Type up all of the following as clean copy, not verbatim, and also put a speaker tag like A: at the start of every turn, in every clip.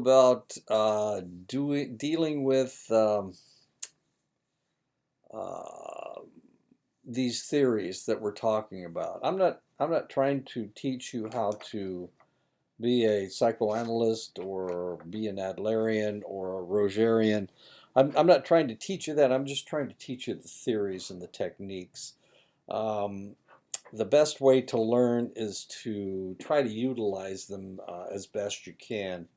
A: About dealing with uh, these theories that we're talking about. I'm not trying to teach you how to be a psychoanalyst or be an Adlerian or a Rogerian. I'm not trying to teach you that. I'm just trying to teach you the theories and the techniques. Um, the best way to learn is to try to utilize them as best you can.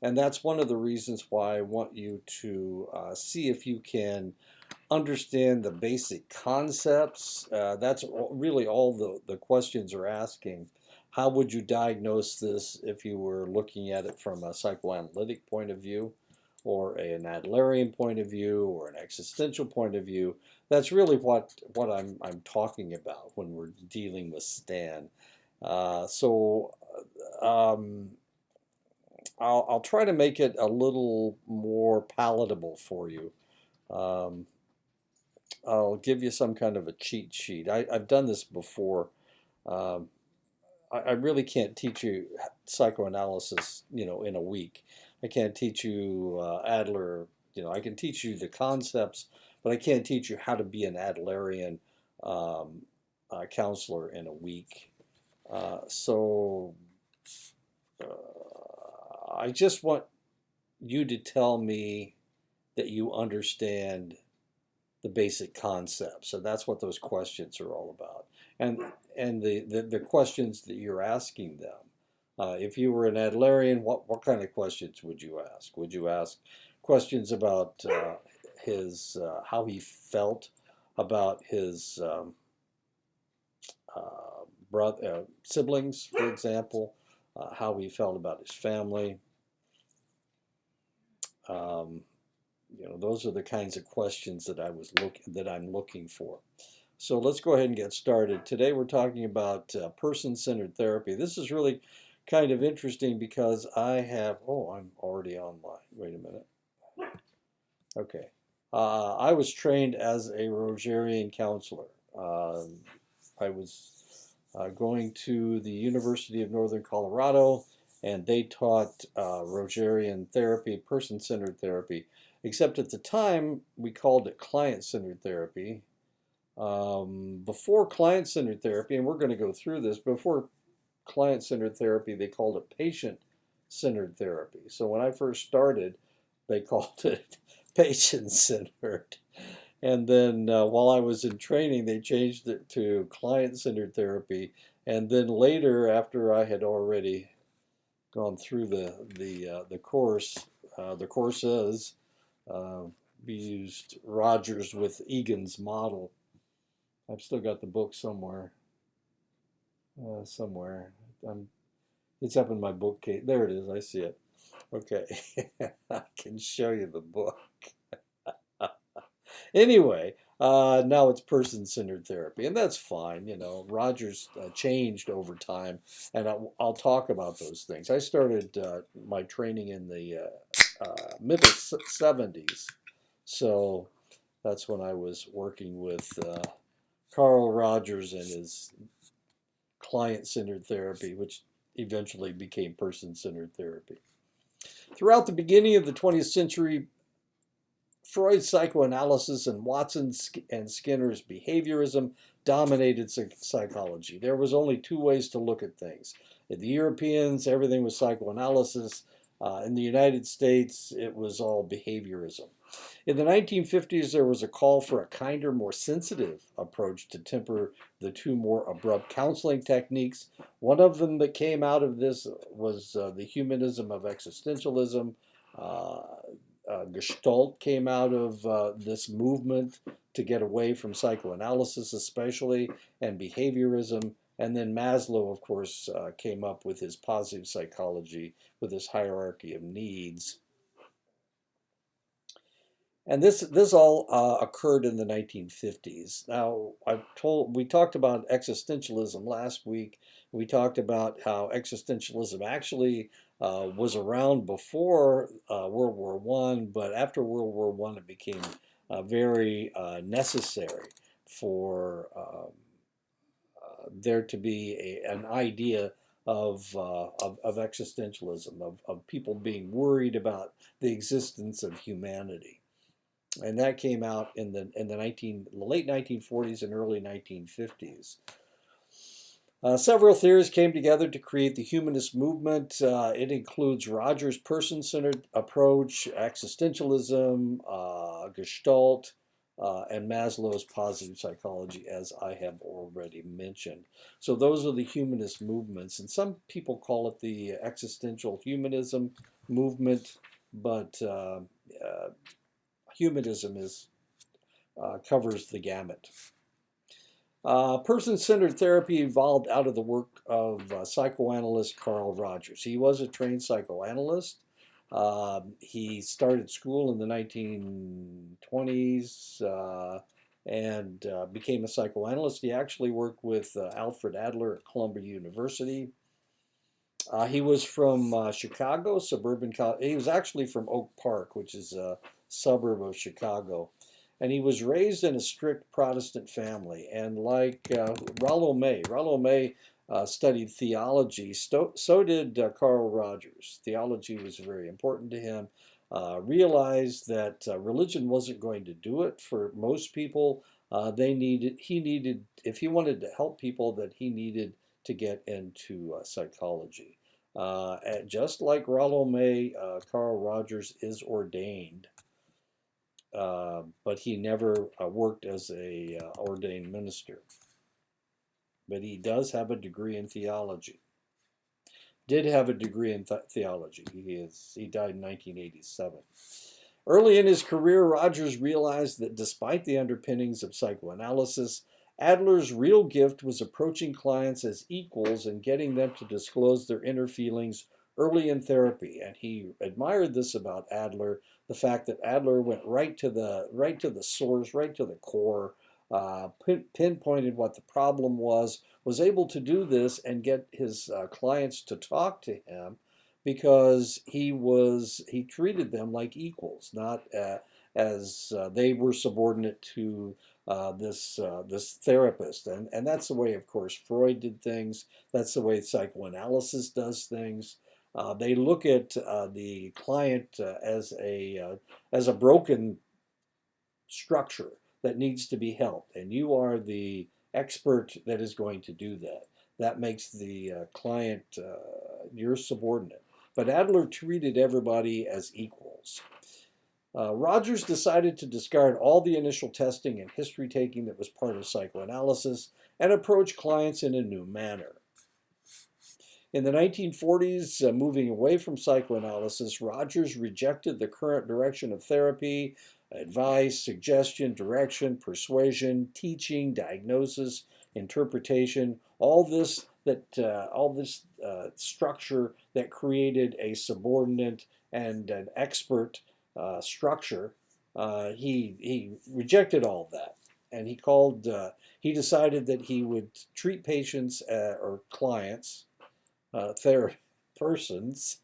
A: And that's one of the reasons why I want you to see if you can understand the basic concepts. That's really all the questions are asking. How would you diagnose this if you were looking at it from a psychoanalytic point of view, or an Adlerian point of view, or an existential point of view? That's really what I'm talking about when we're dealing with Stan. So I'll try to make it a little more palatable for you. Um, I'll give you some kind of a cheat sheet. I've done this before. Um, I really can't teach you psychoanalysis, in a week. I can't teach you Adler. I can teach you the concepts, but I can't teach you how to be an Adlerian um, counselor in a week. So I just want you to tell me that you understand the basic concepts. So that's what those questions are all about. And the questions that you're asking them. If you were an Adlerian, what kind of questions would you ask? Would you ask questions about his how he felt about his brother siblings, for example, how he felt about his family? Um, those are the kinds of questions that I'm looking for. So let's go ahead and get started. Today we're talking about person-centered therapy. This is really kind of interesting because I'm already online. Wait a minute. Okay. I was trained as a Rogerian counselor. I was going to the University of Northern Colorado, and they taught Rogerian therapy, person-centered therapy, except at the time we called it client-centered therapy. Before client-centered therapy, and we're going to go through this, before client-centered therapy, they called it patient-centered therapy. So when I first started, they called it patient-centered. And then while I was in training, they changed it to client-centered therapy. And then later, after I had already gone through the course, the courses, uh, we used Rogers with Egan's model. I've still got the book somewhere. Somewhere. Um, it's up in my bookcase. There it is. I see it. Okay. I can show you the book. Anyway, now it's person-centered therapy, and that's fine. Rogers changed over time, and I'll talk about those things. I started my training in the mid 70s, so that's when I was working with Carl Rogers and his client-centered therapy, which eventually became person-centered therapy. Throughout the beginning of the 20th century, Freud's psychoanalysis and Watson and Skinner's behaviorism dominated psychology. There was only two ways to look at things. In the Europeans, everything was psychoanalysis. In the United States, it was all behaviorism. In the 1950s, there was a call for a kinder, more sensitive approach to temper the two more abrupt counseling techniques. One of them that came out of this was the humanism of existentialism. Uh, Gestalt came out of this movement to get away from psychoanalysis, especially, and behaviorism. And then Maslow, of course, came up with his positive psychology, with his hierarchy of needs. And this all occurred in the 1950s. Now, we talked about existentialism last week. We talked about how existentialism actually was around before World War One, but after World War One, it became very necessary for there to be an idea of existentialism, of people being worried about the existence of humanity. And that came out in the late 1940s and early 1950s. Several theories came together to create the humanist movement. It includes Rogers' person-centered approach, existentialism, Gestalt, and Maslow's positive psychology, as I have already mentioned. So those are the humanist movements, and some people call it the existential humanism movement, but humanism covers the gamut. Person-centered therapy evolved out of the work of psychoanalyst Carl Rogers. He was a trained psychoanalyst. He started school in the 1920s and became a psychoanalyst. He actually worked with Alfred Adler at Columbia University. He was from Chicago, he was actually from Oak Park, which is a suburb of Chicago. And he was raised in a strict Protestant family. And like Rollo May studied theology. So did Carl Rogers. Theology was very important to him. Realized that religion wasn't going to do it for most people. If he wanted to help people, that he needed to get into psychology. Just like Rollo May, Carl Rogers is ordained, but he never worked as a ordained minister. But he does have a degree in theology. Did have a degree in theology. He died in 1987. Early in his career, Rogers realized that despite the underpinnings of psychoanalysis, Adler's real gift was approaching clients as equals and getting them to disclose their inner feelings early in therapy. And he admired this about Adler, the fact that Adler went right to the source, right to the core, pinpointed what the problem was able to do this and get his clients to talk to him because he treated them like equals, not as they were subordinate to this therapist, and that's the way, of course, Freud did things. That's the way psychoanalysis does things. They look at the client as a broken structure that needs to be helped, and you are the expert that is going to do that. That makes the client your subordinate. But Adler treated everybody as equals. Rogers decided to discard all the initial testing and history taking that was part of psychoanalysis and approach clients in a new manner. In the 1940s, moving away from psychoanalysis, Rogers rejected the current direction of therapy, advice, suggestion, direction, persuasion, teaching, diagnosis, interpretation, all this structure that created a subordinate and an expert structure. He rejected all of that, and he decided that he would treat patients or clients, persons,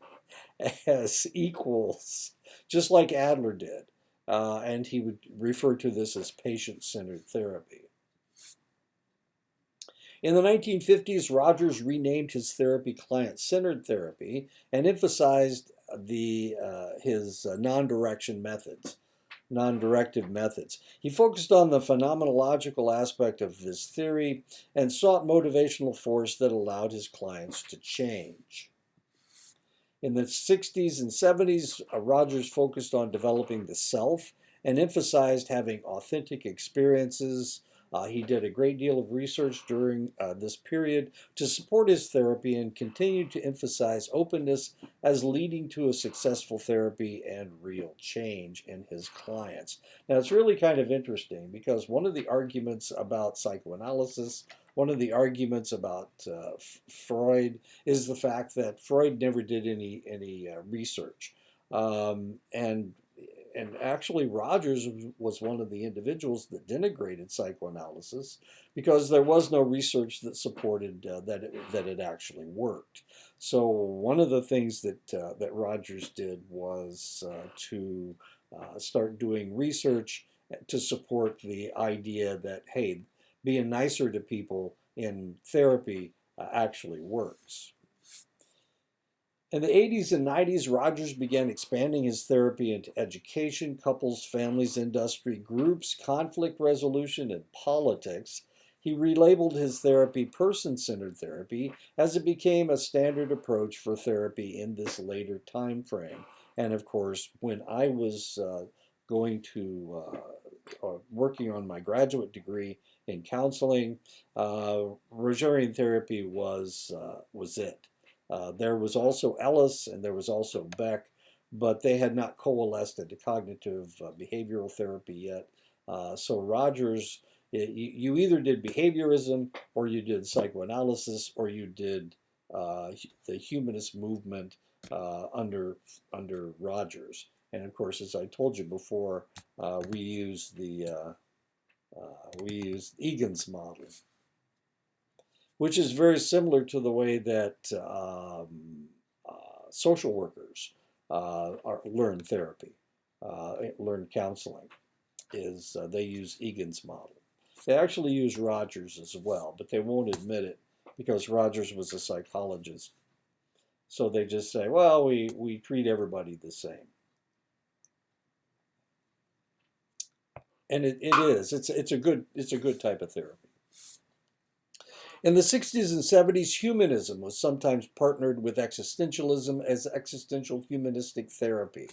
A: as equals, just like Adler did. And he would refer to this as patient-centered therapy. In the 1950s, Rogers renamed his therapy client-centered therapy and emphasized his non-directive methods. He focused on the phenomenological aspect of this theory and sought motivational force that allowed his clients to change. In the 60s and 70s, Rogers focused on developing the self and emphasized having authentic experiences. He did a great deal of research during this period to support his therapy and continued to emphasize openness as leading to a successful therapy and real change in his clients. Now, it's really kind of interesting because one of the arguments about psychoanalysis, one of the arguments about Freud is the fact that Freud never did any research. And actually, Rogers was one of the individuals that denigrated psychoanalysis because there was no research that supported that it actually worked. So one of the things that Rogers did was to start doing research to support the idea that, hey, being nicer to people in therapy actually works. In the 80s and 90s, Rogers began expanding his therapy into education, couples, families, industry, groups, conflict resolution, and politics. He relabeled his therapy person-centered therapy as it became a standard approach for therapy in this later time frame. And of course, when I was going to working on my graduate degree in counseling, Rogerian therapy was it. There was also Ellis and there was also Beck, but they had not coalesced into cognitive behavioral therapy yet. So Rogers, you either did behaviorism or you did psychoanalysis or you did the humanist movement under Rogers. And of course, as I told you before, we use we use Egan's model, which is very similar to the way that social workers learn therapy, learn counseling. Is they use Egan's model. They actually use Rogers as well, but they won't admit it because Rogers was a psychologist. So they just say, well, we treat everybody the same. And it is. It's a good type of therapy. In the 60s and 70s, humanism was sometimes partnered with existentialism as existential humanistic therapy.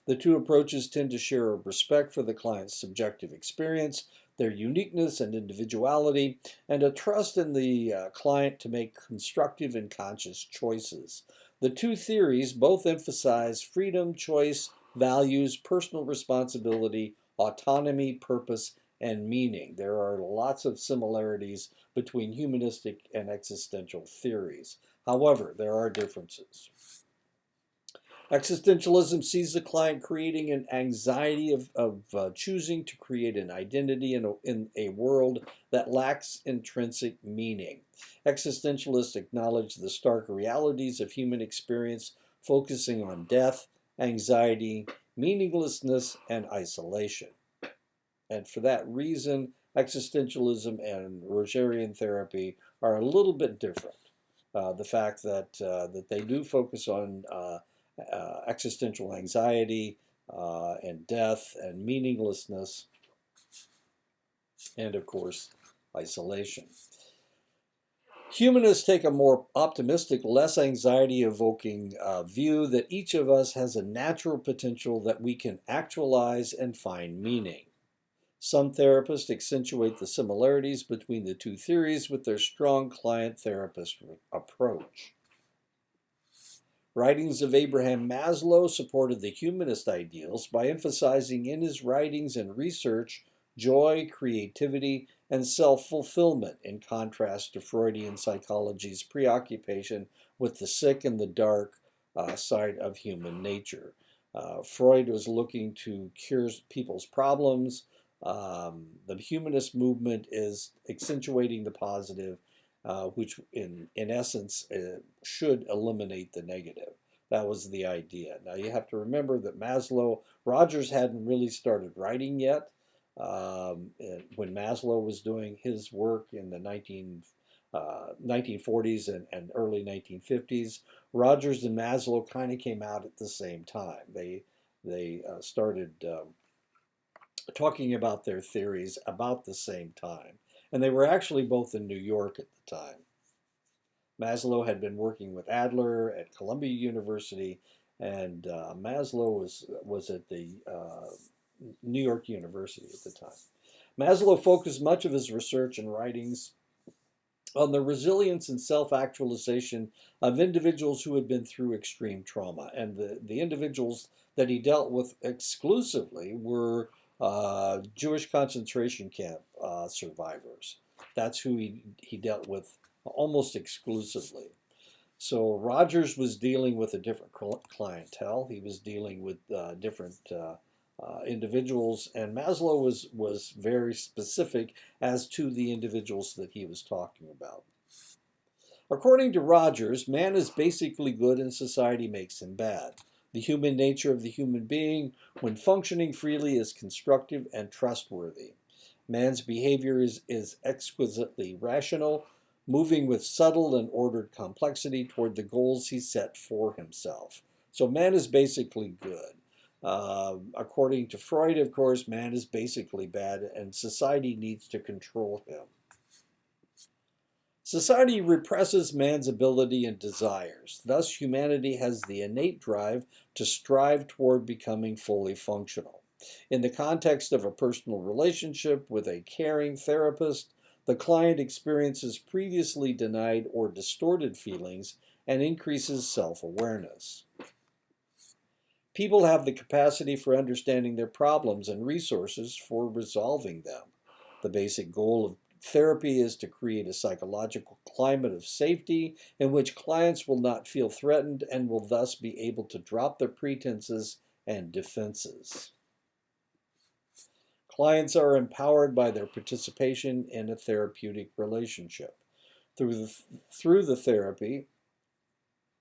A: The two approaches tend to share a respect for the client's subjective experience, their uniqueness and individuality, and a trust in the client to make constructive and conscious choices. The two theories both emphasize freedom, choice, values, personal responsibility, autonomy, purpose, and meaning. There are lots of similarities between humanistic and existential theories. However, there are differences. Existentialism sees the client creating an anxiety of choosing to create an identity in a world that lacks intrinsic meaning. Existentialists acknowledge the stark realities of human experience, focusing on death, anxiety, meaninglessness, and isolation. And for that reason, existentialism and Rogerian therapy are a little bit different. The fact that they do focus on existential anxiety and death and meaninglessness, and of course, isolation. Humanists take a more optimistic, less anxiety-evoking view that each of us has a natural potential that we can actualize and find meaning. Some therapists accentuate the similarities between the two theories with their strong client-therapist approach. Writings of Abraham Maslow supported the humanist ideals by emphasizing in his writings and research joy, creativity, and self-fulfillment, in contrast to Freudian psychology's preoccupation with the sick and the dark side of human nature. Freud was looking to cure people's problems. The humanist movement is accentuating the positive, which in essence should eliminate the negative. That was the idea. Now you have to remember that Rogers hadn't really started writing yet. When Maslow was doing his work in the 1940s and early 1950s, Rogers and Maslow kind of came out at the same time. They started talking about their theories about the same time. And they were actually both in New York at the time. Maslow had been working with Adler at Columbia University, and Maslow was at the New York University at the time. Maslow focused much of his research and writings on the resilience and self-actualization of individuals who had been through extreme trauma. And the individuals that he dealt with exclusively were Jewish concentration camp survivors. That's who he dealt with almost exclusively. So Rogers was dealing with a different clientele. He was dealing with different individuals, and Maslow was very specific as to the individuals that he was talking about. According to Rogers, man is basically good and society makes him bad. The human nature of the human being, when functioning freely, is constructive and trustworthy. Man's behavior is exquisitely rational. moving with subtle and ordered complexity toward the goals he set for himself. So man is basically good. According to Freud, of course, man is basically bad, and society needs to control him. Society represses man's ability and desires. Thus, humanity has the innate drive to strive toward becoming fully functional. In the context of a personal relationship with a caring therapist, the client experiences previously denied or distorted feelings and increases self-awareness. People have the capacity for understanding their problems and resources for resolving them. The basic goal of therapy is to create a psychological climate of safety in which clients will not feel threatened and will thus be able to drop their pretenses and defenses. Clients are empowered by their participation in a therapeutic relationship. Through the therapy,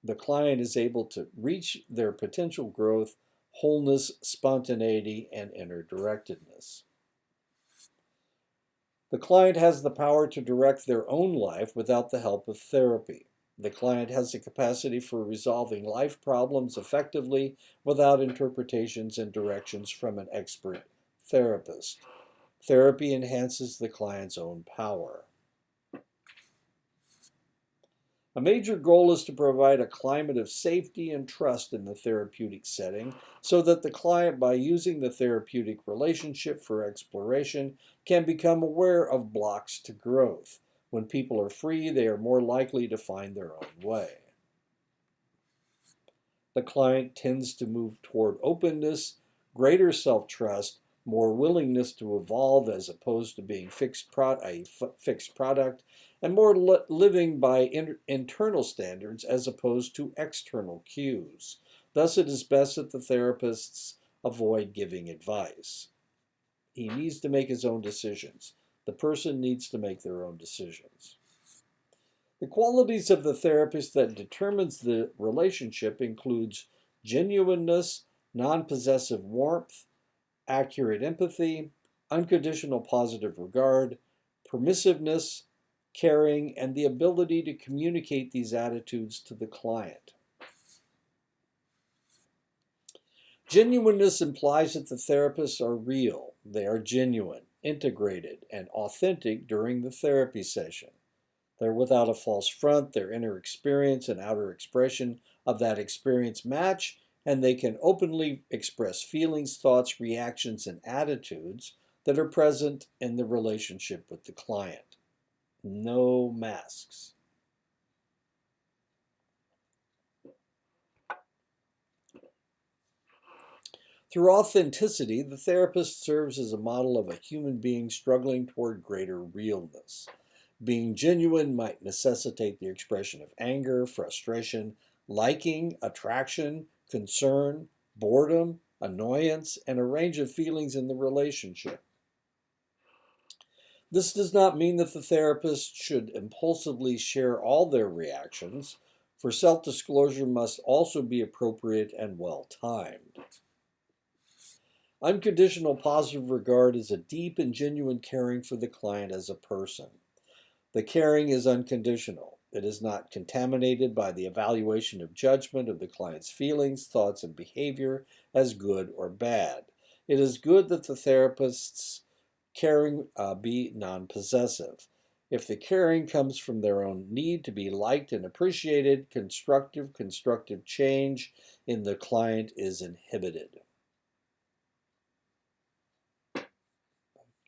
A: the client is able to reach their potential growth, wholeness, spontaneity, and inner directedness. The client has the power to direct their own life without the help of therapy. The client has the capacity for resolving life problems effectively without interpretations and directions from an expert therapist. Therapy enhances the client's own power. A major goal is to provide a climate of safety and trust in the therapeutic setting so that the client, by using the therapeutic relationship for exploration, can become aware of blocks to growth. When people are free, they are more likely to find their own way. The client tends to move toward openness, greater self-trust, more willingness to evolve as opposed to being a fixed product, and more living by internal standards as opposed to external cues. Thus, it is best that the therapists avoid giving advice. He needs to make his own decisions. The person needs to make their own decisions. The qualities of the therapist that determines the relationship includes genuineness, non-possessive warmth, accurate empathy, unconditional positive regard, permissiveness, caring, and the ability to communicate these attitudes to the client. Genuineness implies that the therapists are real. They are genuine, integrated, and authentic during the therapy session. They're without a false front. Their inner experience and outer expression of that experience match, and they can openly express feelings, thoughts, reactions, and attitudes that are present in the relationship with the client. No masks. Through authenticity, the therapist serves as a model of a human being struggling toward greater realness. Being genuine might necessitate the expression of anger, frustration, liking, attraction, concern, boredom, annoyance, and a range of feelings in the relationship. This does not mean that the therapist should impulsively share all their reactions, for self-disclosure must also be appropriate and well-timed. Unconditional positive regard is a deep and genuine caring for the client as a person. The caring is unconditional. It is not contaminated by the evaluation of judgment of the client's feelings, thoughts, and behavior as good or bad. It is good that the therapist's caring be non-possessive. If the caring comes from their own need to be liked and appreciated, constructive change in the client is inhibited.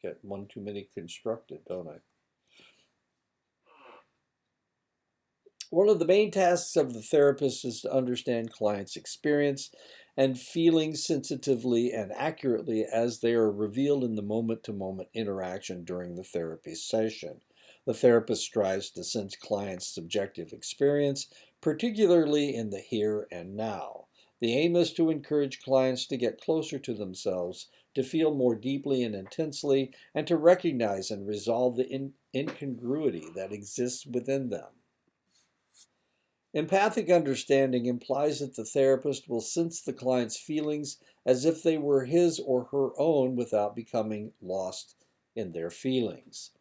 A: Get one too many constructed, don't I? One of the main tasks of the therapist is to understand clients' experience and feelings sensitively and accurately as they are revealed in the moment-to-moment interaction during the therapy session. The therapist strives to sense clients' subjective experience, particularly in the here and now. The aim is to encourage clients to get closer to themselves, to feel more deeply and intensely, and to recognize and resolve the incongruity that exists within them. Empathic understanding implies that the therapist will sense the client's feelings as if they were his or her own without becoming lost in their feelings.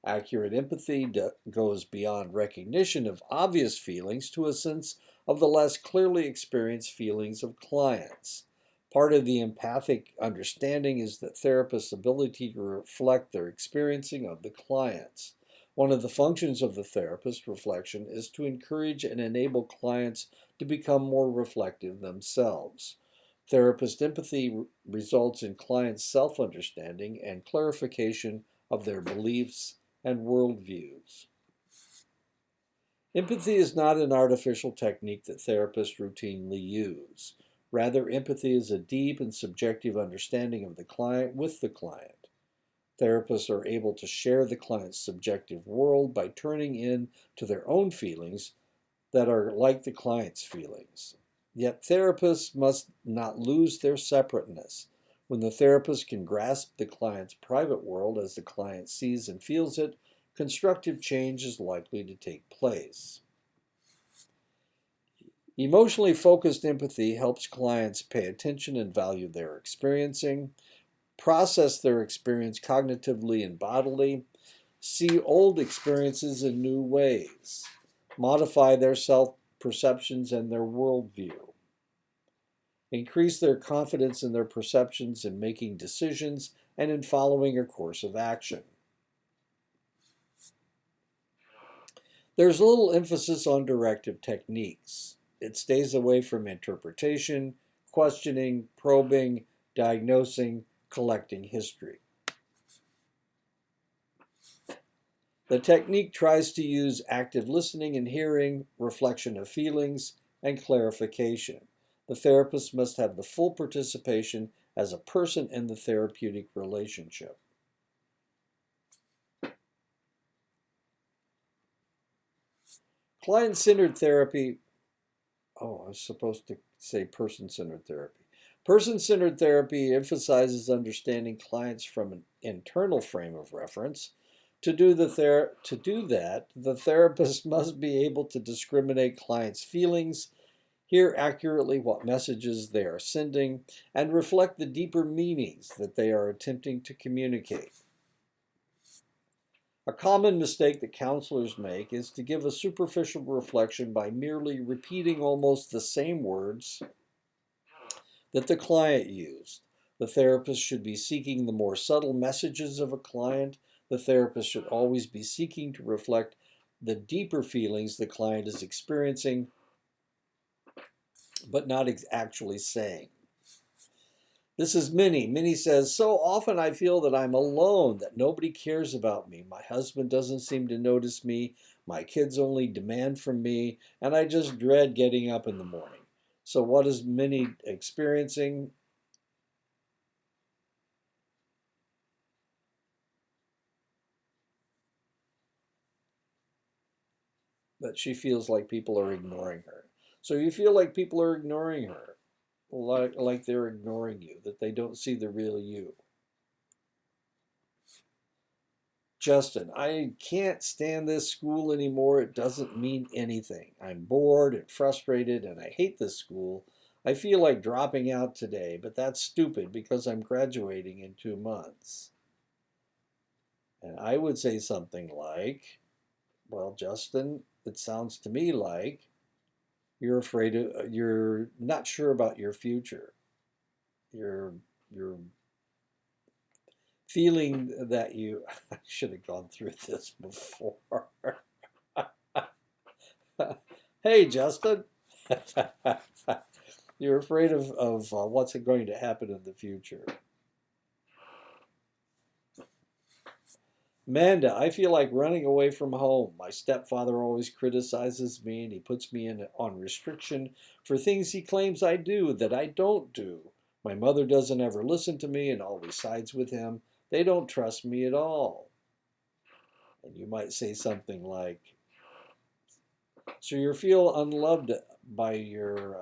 A: Accurate empathy goes beyond recognition of obvious feelings to a sense of the less clearly experienced feelings of clients. Part of the empathic understanding is the therapist's ability to reflect their experiencing of the clients. One of the functions of the therapist reflection is to encourage and enable clients to become more reflective themselves. Therapist empathy results in clients' self understanding and clarification of their beliefs and worldviews. Empathy is not an artificial technique that therapists routinely use. Rather, empathy is a deep and subjective understanding of the client with the client. Therapists are able to share the client's subjective world by turning in to their own feelings that are like the client's feelings. Yet therapists must not lose their separateness. When the therapist can grasp the client's private world as the client sees and feels it, constructive change is likely to take place. Emotionally focused empathy helps clients pay attention and value their experiencing, process their experience cognitively and bodily, see old experiences in new ways, modify their self perceptions and their worldview, increase their confidence in their perceptions in making decisions and in following a course of action. There's little emphasis on directive techniques. It stays away from interpretation, questioning, probing, diagnosing, collecting history. The technique tries to use active listening and hearing, reflection of feelings, and clarification. The therapist must have the full participation as a person in the therapeutic relationship. Client-centered therapy, I was supposed to say person-centered therapy. Person-centered therapy emphasizes understanding clients from an internal frame of reference. To do that, the therapist must be able to discriminate clients' feelings, hear accurately what messages they are sending, and reflect the deeper meanings that they are attempting to communicate. A common mistake that counselors make is to give a superficial reflection by merely repeating almost the same words that the client used. The therapist should be seeking the more subtle messages of a client. The therapist should always be seeking to reflect the deeper feelings the client is experiencing, but not actually saying. This is Minnie. Minnie says, so often I feel that I'm alone, that nobody cares about me. My husband doesn't seem to notice me. My kids only demand from me, and I just dread getting up in the morning. So what is Minnie experiencing? That she feels like people are ignoring her. So you feel like people are ignoring her, like they're ignoring you, that they don't see the real you. Justin, I can't stand this school anymore. It doesn't mean anything. I'm bored and frustrated and I hate this school. I feel like dropping out today, but that's stupid because I'm graduating in 2 months. And I would say something like, well, Justin, it sounds to me like you're not sure about your future. You're feeling that you, I should have gone through this before. Hey, Justin. You're afraid of what's going to happen in the future. Amanda, I feel like running away from home. My stepfather always criticizes me and he puts me on restriction for things he claims I do that I don't do. My mother doesn't ever listen to me and always sides with him. They don't trust me at all. And you might say something like, so you feel unloved by your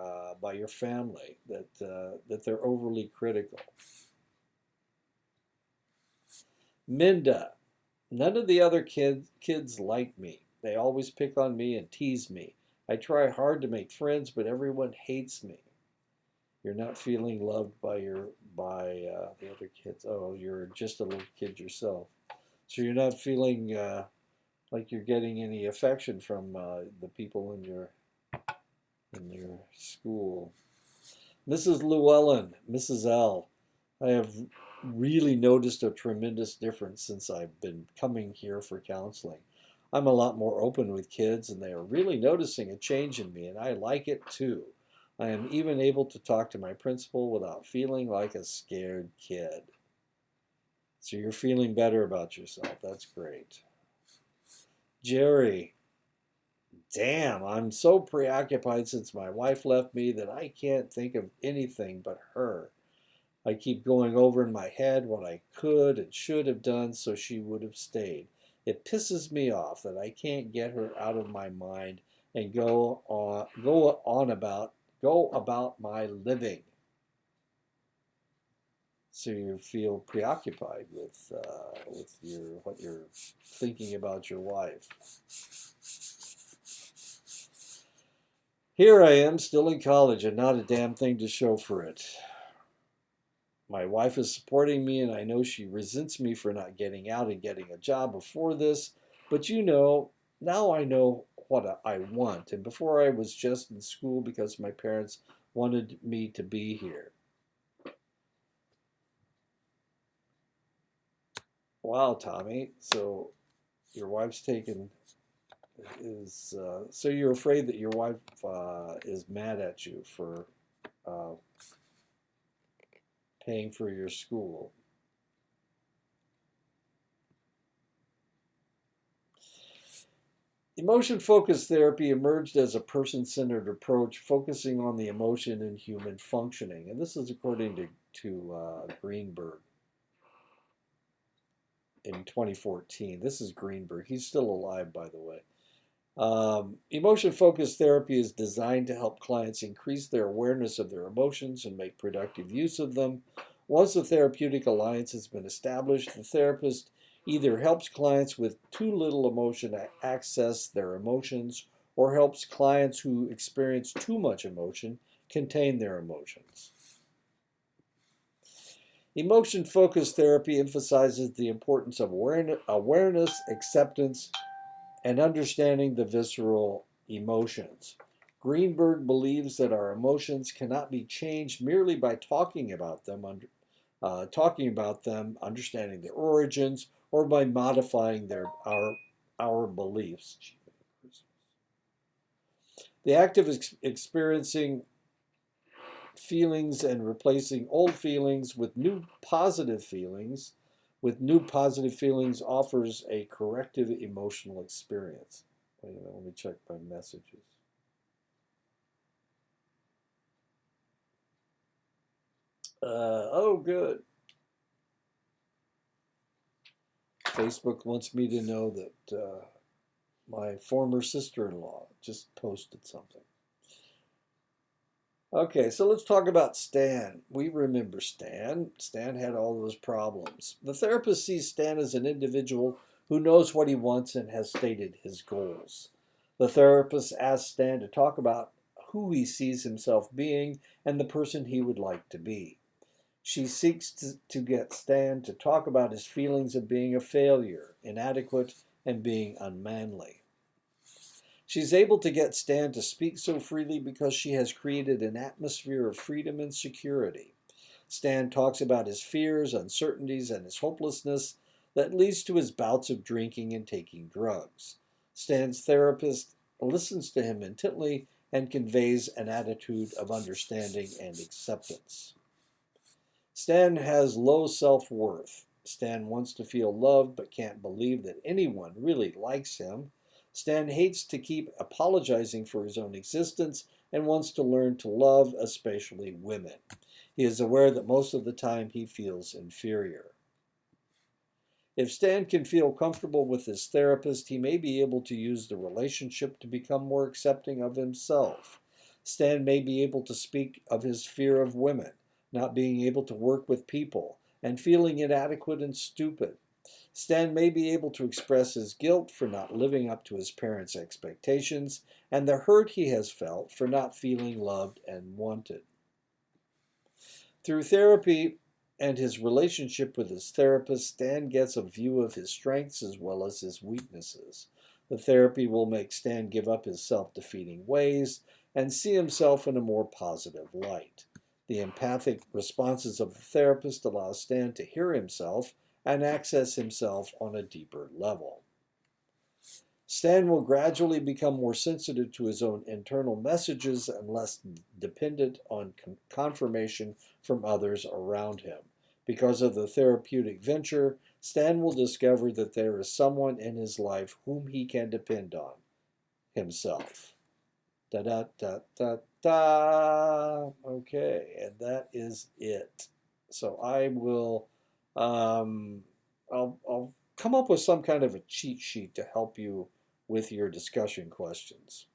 A: family, that they're overly critical. Minda, none of the other kids like me. They always pick on me and tease me. I try hard to make friends, but everyone hates me. You're not feeling loved by the other kids. Oh, you're just a little kid yourself. So you're not feeling like you're getting any affection from the people in your school. Mrs. Llewellyn, Mrs. L. I have really noticed a tremendous difference since I've been coming here for counseling. I'm a lot more open with kids, and they are really noticing a change in me, and I like it too. I am even able to talk to my principal without feeling like a scared kid. So you're feeling better about yourself. That's great. Jerry, damn, I'm so preoccupied since my wife left me that I can't think of anything but her. I keep going over in my head what I could and should have done so she would have stayed. It pisses me off that I can't get her out of my mind and go about my living. So you feel preoccupied with what you're thinking about your wife. Here I am, still in college, and not a damn thing to show for it. My wife is supporting me, and I know she resents me for not getting out and getting a job before this. But now I know what I want. And before I was just in school because my parents wanted me to be here. Wow, Tommy. So your wife's taken is so you're afraid that your wife is mad at you for uh, paying for your school. Emotion focused therapy emerged as a person centered approach focusing on the emotion in human functioning. And this is according to Greenberg in 2014. This is Greenberg. He's still alive, by the way. Emotion focused therapy is designed to help clients increase their awareness of their emotions and make productive use of them. Once a therapeutic alliance has been established, the therapist either helps clients with too little emotion access their emotions or helps clients who experience too much emotion contain their emotions. Emotion focused therapy emphasizes the importance of awareness, acceptance, and understanding the visceral emotions. Greenberg believes that our emotions cannot be changed merely by talking about them, understanding their origins, or by modifying our beliefs. The act of experiencing feelings and replacing old feelings with new positive feelings offers a corrective emotional experience. Wait a minute, let me check my messages. Oh, good. Facebook wants me to know that my former sister-in-law just posted something. Okay, so let's talk about Stan. We remember Stan. Stan had all those problems. The therapist sees Stan as an individual who knows what he wants and has stated his goals. The therapist asks Stan to talk about who he sees himself being and the person he would like to be. She seeks to get Stan to talk about his feelings of being a failure, inadequate, and being unmanly. She's able to get Stan to speak so freely because she has created an atmosphere of freedom and security. Stan talks about his fears, uncertainties, and his hopelessness that leads to his bouts of drinking and taking drugs. Stan's therapist listens to him intently and conveys an attitude of understanding and acceptance. Stan has low self-worth. Stan wants to feel loved but can't believe that anyone really likes him. Stan hates to keep apologizing for his own existence and wants to learn to love, especially women. He is aware that most of the time he feels inferior. If Stan can feel comfortable with his therapist, he may be able to use the relationship to become more accepting of himself. Stan may be able to speak of his fear of women, not being able to work with people, and feeling inadequate and stupid. Stan may be able to express his guilt for not living up to his parents' expectations and the hurt he has felt for not feeling loved and wanted. Through therapy and his relationship with his therapist, Stan gets a view of his strengths as well as his weaknesses. The therapy will make Stan give up his self-defeating ways and see himself in a more positive light. The empathic responses of the therapist allow Stan to hear himself and access himself on a deeper level. Stan will gradually become more sensitive to his own internal messages and less dependent on confirmation from others around him. Because of the therapeutic venture, Stan will discover that there is someone in his life whom he can depend on himself. Da da da da da. Okay, and that is it. So I will, I'll come up with some kind of a cheat sheet to help you with your discussion questions.